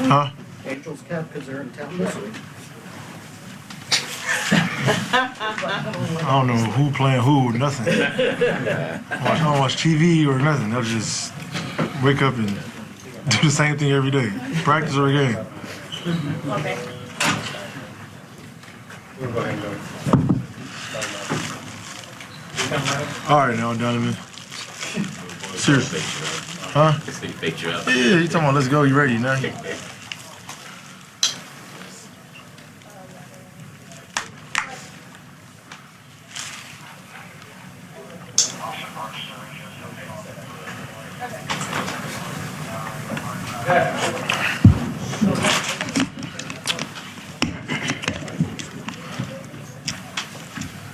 Huh? Angels cap because they're in town this week. I don't know who playing who or nothing. I don't watch TV or nothing. I'll just wake up and do the same thing every day. Practice or a game. Okay. All right now, Donovan. Seriously. Huh? He picked you up. Yeah, you talking about let's go, you ready now?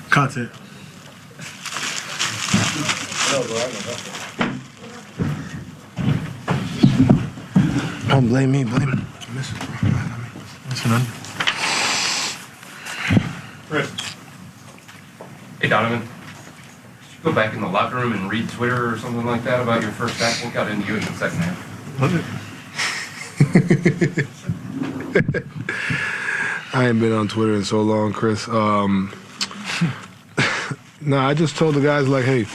Content. Don't blame me, blame him. Listen, Hey, Donovan. Did you go back in the locker room and read Twitter or something like that about your first half? What got into you in the second half? Love it. I ain't been on Twitter in so long, Chris. I just told the guys, like, hey,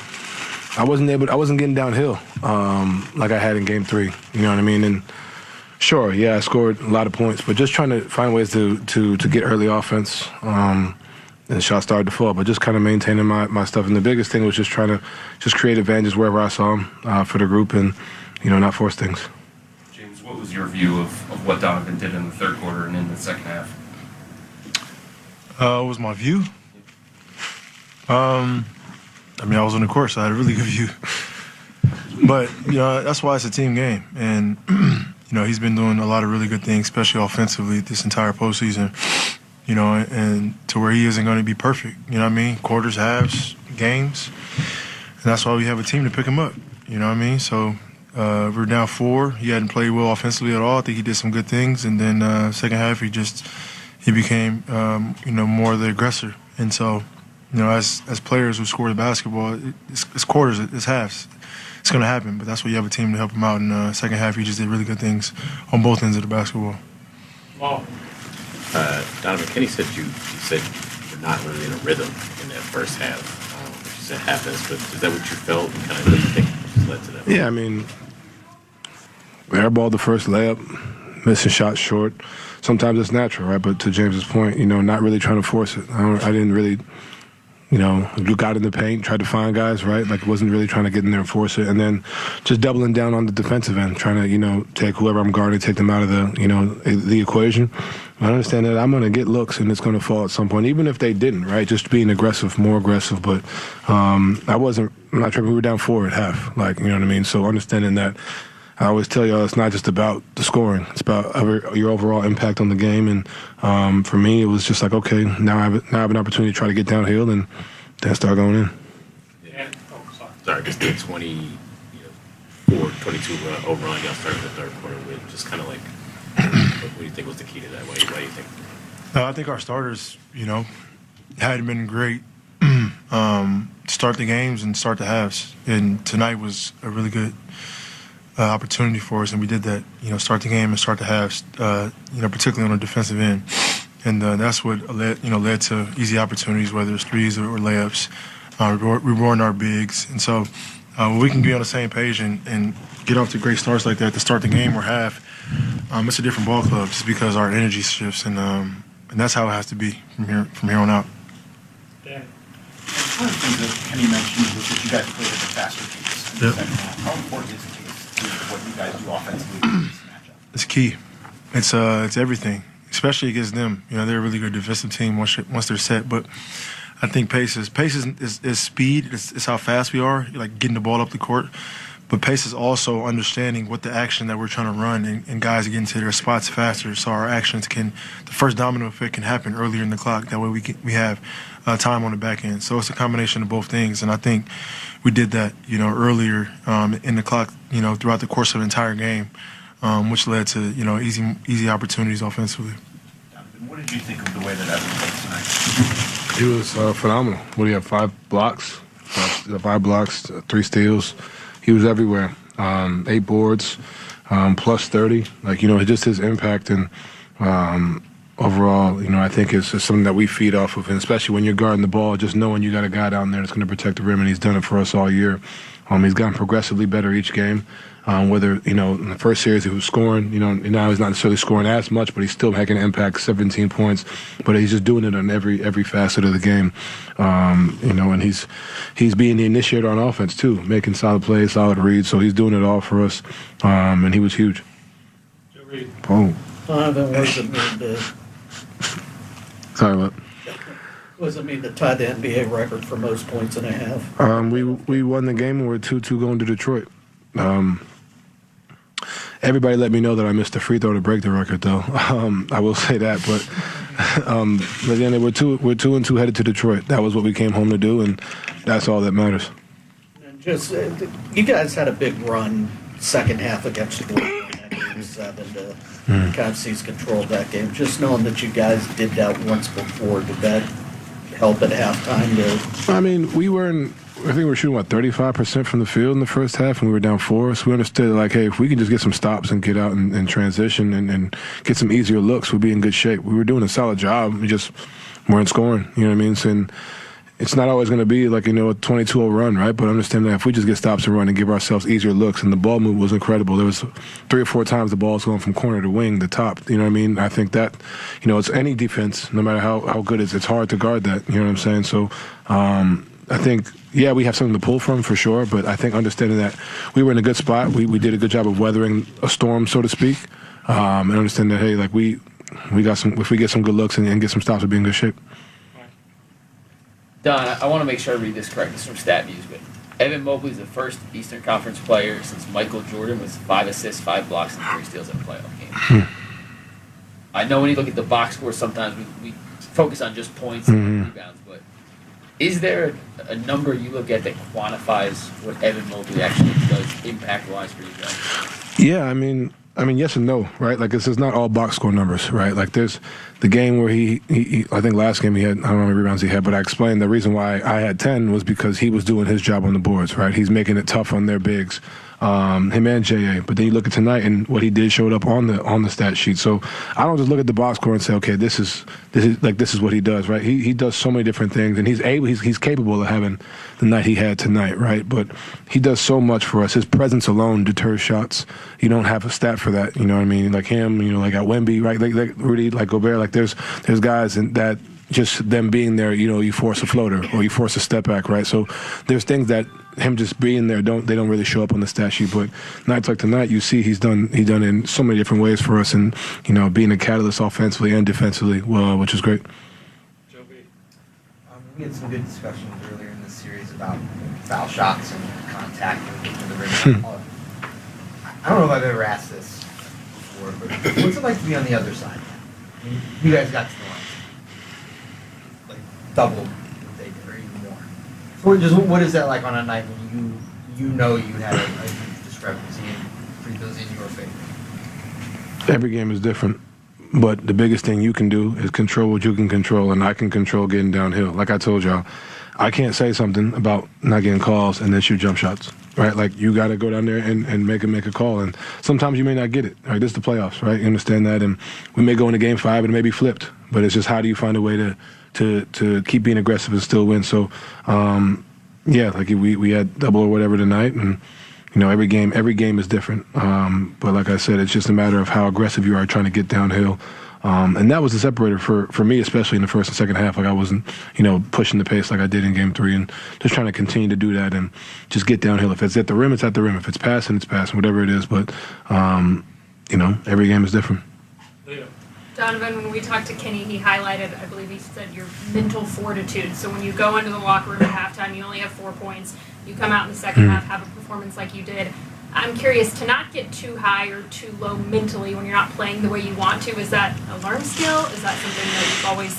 I wasn't getting downhill like I had in game 3. You know what I mean? And sure, yeah, I scored a lot of points, but just trying to find ways to get early offense. And shots started to fall, but just kind of maintaining my stuff. And the biggest thing was just trying to just create advantages wherever I saw them for the group and, not force things. James, what was your view of what Donovan did in the third quarter and in the second half? What was my view? I was on the court, so I had a really good view. But, that's why it's a team game. And, he's been doing a lot of really good things, especially offensively this entire postseason. And to where he isn't going to be perfect. You know what I mean? Quarters, halves, games. And that's why we have a team to pick him up. You know what I mean? So we're down 4. He hadn't played well offensively at all. I think he did some good things. And then second half, he became, more of the aggressor. And so, as players who score the basketball, it's quarters, it's halves. It's going to happen. But that's why you have a team to help him out. In the second half, he just did really good things on both ends of the basketball. Wow. Donovan, Kenny said you're not really in a rhythm in that first half, which you said happens, but is that what you felt and kind of what you think just led to that? Yeah, we airballed the first layup, missing shots short. Sometimes it's natural, right? But to James's point, not really trying to force it. I didn't really, you got in the paint, tried to find guys, right? Like, wasn't really trying to get in there and force it. And then just doubling down on the defensive end, trying to, take whoever I'm guarding, take them out of the equation. I understand that I'm going to get looks and it's going to fall at some point, even if they didn't, right? Just being aggressive, more aggressive. But I'm not sure we were down 4 at half, like, you know what I mean? So understanding that, I always tell y'all it's not just about the scoring. It's about your overall impact on the game. And for me, it was just like, okay, now I have an opportunity to try to get downhill and then start going in. Yeah. Sorry, just the 22 overall y'all started the third quarter with. Just kind of like, what do you think was the key to that? Why do you think? I think our starters, hadn't been great to start the games and start the halves. And tonight was a really good opportunity for us, and we did that. Start the game and start the halves. Particularly on the defensive end, and that's what led to easy opportunities, whether it's threes or layups. Rewarding our bigs, and so when we can be on the same page and get off to great starts like that to start the game or half, it's a different ball club just because our energy shifts, and that's how it has to be from here on out. Yeah. One of the things that Kenny mentioned was that you guys played at a faster pace in the second half. How important is the pace to what you guys do offensively in this matchup? It's key. It's everything, especially against them. They're a really good defensive team once they're set. But I think pace is speed. It's how fast we are, like getting the ball up the court. But pace is also understanding what the action that we're trying to run and guys get into their spots faster, so our actions the first domino effect can happen earlier in the clock. That way we have time on the back end. So it's a combination of both things, and I think we did that, earlier in the clock, throughout the course of the entire game, which led to, easy opportunities offensively. Donovan, what did you think of the way that Evan played tonight? He was phenomenal. What do you have, 5 blocks? 5 blocks, 3 steals. He was everywhere. 8 boards. plus 30. Like, you know, just his impact and overall, you know, I think it's something that we feed off of, and especially when you're guarding the ball, just knowing you got a guy down there that's going to protect the rim, and he's done it for us all year. He's gotten progressively better each game. Whether, you know, in the first series he was scoring, you know, and now he's not necessarily scoring as much, but he's still making an impact, 17 points. But he's just doing it on every facet of the game. You know, and he's being the initiator on offense too, making solid plays, solid reads. So he's doing it all for us, and he was huge. Oh. Donovan wasn't mean to, Sorry, what? wasn't mean to tie the NBA record for most points and a half. We won the game and we're 2-2 going to Detroit. Everybody let me know that I missed a free throw to break the record, though. I will say that, but again, we're 2-2 headed to Detroit. That was what we came home to do, and that's all that matters. And just, you guys had a big run second half against the Warriors in that game 7 to kind of seize control of that game. Just knowing that you guys did that once before, did that help at halftime? I mean, I think we were shooting, 35% from the field in the first half, and we were down 4. So we understood, like, hey, if we can just get some stops and get out and transition and get some easier looks, we'll be in good shape. We were doing a solid job. We just weren't scoring, you know what I mean? So, it's not always going to be like, you know, a 22-0 run, right? But understand that if we just get stops and run and give ourselves easier looks, and the ball move was incredible. There was 3 or 4 times the ball was going from corner to wing to top. You know what I mean? I think that, you know, it's any defense, no matter how good it is, it's hard to guard that. You know what I'm saying? So I think, yeah, we have something to pull from for sure, but I think understanding that we were in a good spot, we did a good job of weathering a storm, so to speak, and understand that, hey, like we got some, if we get some good looks and get some stops, we'll be in good shape. Don, I want to make sure I read this correct. This is from StatMuse, but Evan Mobley is the first Eastern Conference player since Michael Jordan was 5 assists, 5 blocks, and 3 steals in a playoff game. I know when you look at the box score, sometimes we focus on just points and rebounds, but is there a number you look at that quantifies what Evan Mobley actually does impact-wise for you guys? Yeah, I mean, yes and no, right? Like, this is not all box score numbers, right? Like, there's the game where he I think last game he had, I don't know how many rebounds he had, but I explained the reason why I had 10 was because he was doing his job on the boards, right? He's making it tough on their bigs, him and J.A. But then you look at tonight and what he did showed up on the stat sheet. So I don't just look at the box score and say, okay, this is what he does, right? He does so many different things, and he's capable of having the night he had tonight, right? But he does so much for us. His presence alone deters shots. You don't have a stat for that, you know what I mean? Like him, you know, like at Wemby, right? Like Rudy, like Gobert, like there's guys and that just them being there, you know, you force a floater or you force a step back, right? So there's things that him just being there don't really show up on the stat sheet. But nights like tonight, you see he's done in so many different ways for us, and you know, being a catalyst offensively and defensively, well, which is great. We had some good discussions earlier in this series about foul shots and contact and getting to the rim. I don't know if I've ever asked this before, but what's it like to be on the other side? I mean, you guys got to the line, like double what they did, or even more. What is that like on a night when you know you had a huge discrepancy and free throws in your favor? Every game is different. But the biggest thing you can do is control what you can control, and I can control getting downhill. Like I told y'all, I can't say something about not getting calls and then shoot jump shots, right? Like, you got to go down there and make a call, and sometimes you may not get it. Right? This is the playoffs, right? You understand that, and we may go into Game 5 and it may be flipped, but it's just how do you find a way to keep being aggressive and still win? So, yeah, like we had double or whatever tonight, and you know, every game is different. But like I said, it's just a matter of how aggressive you are trying to get downhill. And that was the separator for me, especially in the first and second half. Like, I wasn't, you know, pushing the pace like I did in Game 3, and just trying to continue to do that and just get downhill. If it's at the rim, it's at the rim. If it's passing, it's passing, whatever it is. But, you know, every game is different. Donovan, when we talked to Kenny, he highlighted, I believe he said, your mental fortitude. So when you go into the locker room at halftime, you only have 4 points. You come out in the second half, have a performance like you did. I'm curious, to not get too high or too low mentally when you're not playing the way you want to, is that a learned skill? Is that something that you've always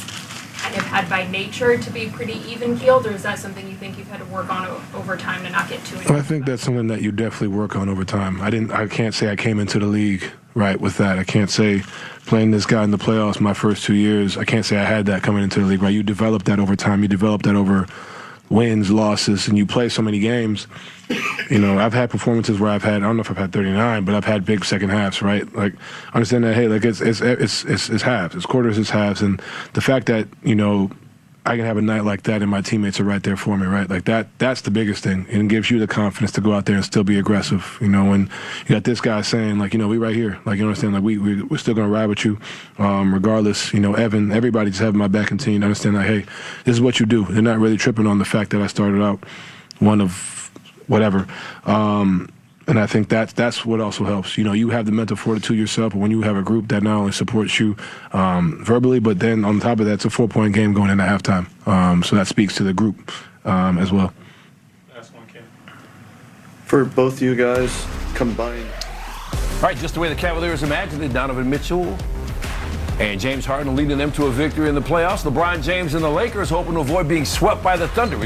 kind of had by nature to be pretty even-keeled, or is that something you think you've had to work on over time to not get too into? I think that's something that you definitely work on over time. I can't say I came into the league right with that. I can't say playing this guy in the playoffs my first 2 years, I can't say I had that coming into the league, right? You develop that over time. You develop that over wins, losses, and you play so many games. You know, I've had performances where I don't know if I've had 39, but I've had big second halves, right? Like, understand that, hey, like it's halves, it's quarters, it's halves, and the fact that, you know, I can have a night like that and my teammates are right there for me, right? Like that's the biggest thing. And it gives you the confidence to go out there and still be aggressive. You know, when you got this guy saying, like, you know, we right here. Like, you understand, like we're still going to ride with you regardless. You know, Evan, everybody just having my back and team to understand, like, hey, this is what you do. They're not really tripping on the fact that I started out one of whatever. And I think that's what also helps. You know, you have the mental fortitude yourself, but when you have a group that not only supports you verbally, but then on top of that, it's a 4-point game going into halftime. So that speaks to the group as well. Last one, Ken. For both you guys combined. All right, just the way the Cavaliers imagined it, Donovan Mitchell and James Harden leading them to a victory in the playoffs. LeBron James and the Lakers hoping to avoid being swept by the Thunder.